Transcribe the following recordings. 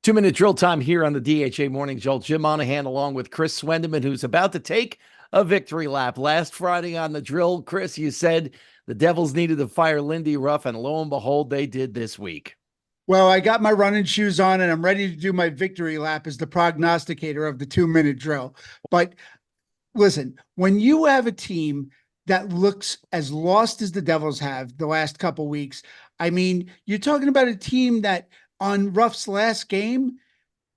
2-minute drill time here on the DHA Morning Jolt. Jim Monaghan along with Chris Swendeman, who's about to take a victory lap. Last Friday on the drill, Chris, you said the Devils needed to fire Lindy Ruff, and lo and behold, they did this week. Well, I got my running shoes on and I'm ready to do my victory lap as the prognosticator of the 2-minute drill. But listen, when you have a team that looks as lost as the Devils have the last couple weeks, I mean, you're talking about a team that on Ruff's last game,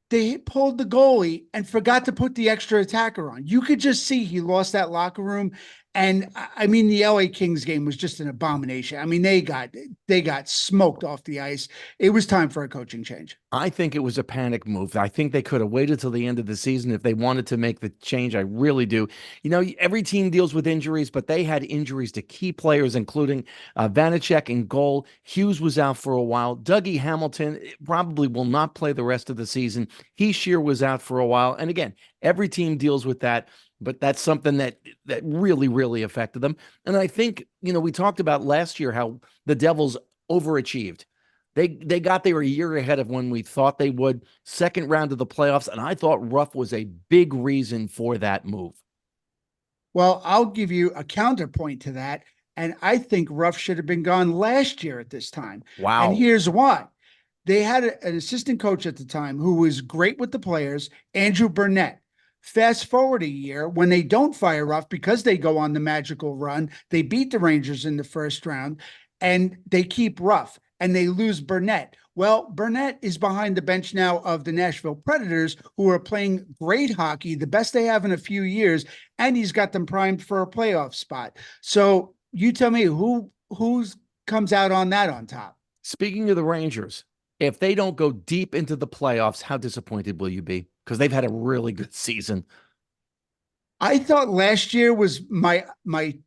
they pulled the goalie and forgot to put the extra attacker on. You could just see he lost that locker room. And I mean, the LA Kings game was just an abomination. I mean, they got smoked off the ice. It was time for a coaching change. I think it was a panic move. I think they could have waited till the end of the season if they wanted to make the change. I really do. You know, every team deals with injuries, but they had injuries to key players, including Vanacek in goal. Hughes was out for a while. Dougie Hamilton probably will not play the rest of the season. Heishier was out for a while. And again, every team deals with that. But that's something that really, really affected them. And I think, we talked about last year how the Devils overachieved. They got there a year ahead of when we thought they would. Second round of the playoffs, and I thought Ruff was a big reason for that move. Well, I'll give you a counterpoint to that. And I think Ruff should have been gone last year at this time. Wow. And here's why. They had an assistant coach at the time who was great with the players, Andrew Burnett. Fast forward a year when they don't fire Ruff because they go on the magical run. They beat the Rangers in the first round and they keep Ruff and they lose Burnett. Well, Burnett is behind the bench now of the Nashville Predators, who are playing great hockey, the best they have in a few years, and he's got them primed for a playoff spot. So you tell me who comes out on that on top? Speaking of the Rangers, if they don't go deep into the playoffs, how disappointed will you be? Because they've had a really good season. I thought last year was my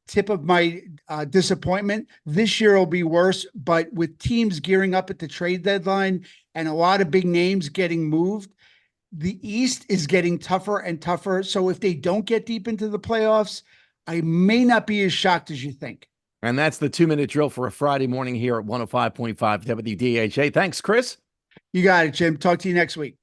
tip of my disappointment. This year will be worse, but with teams gearing up at the trade deadline and a lot of big names getting moved, the East is getting tougher and tougher. So if they don't get deep into the playoffs, I may not be as shocked as you think. And that's the 2-minute drill for a Friday morning here at 105.5 WDHA. Thanks, Chris. You got it, Jim. Talk to you next week.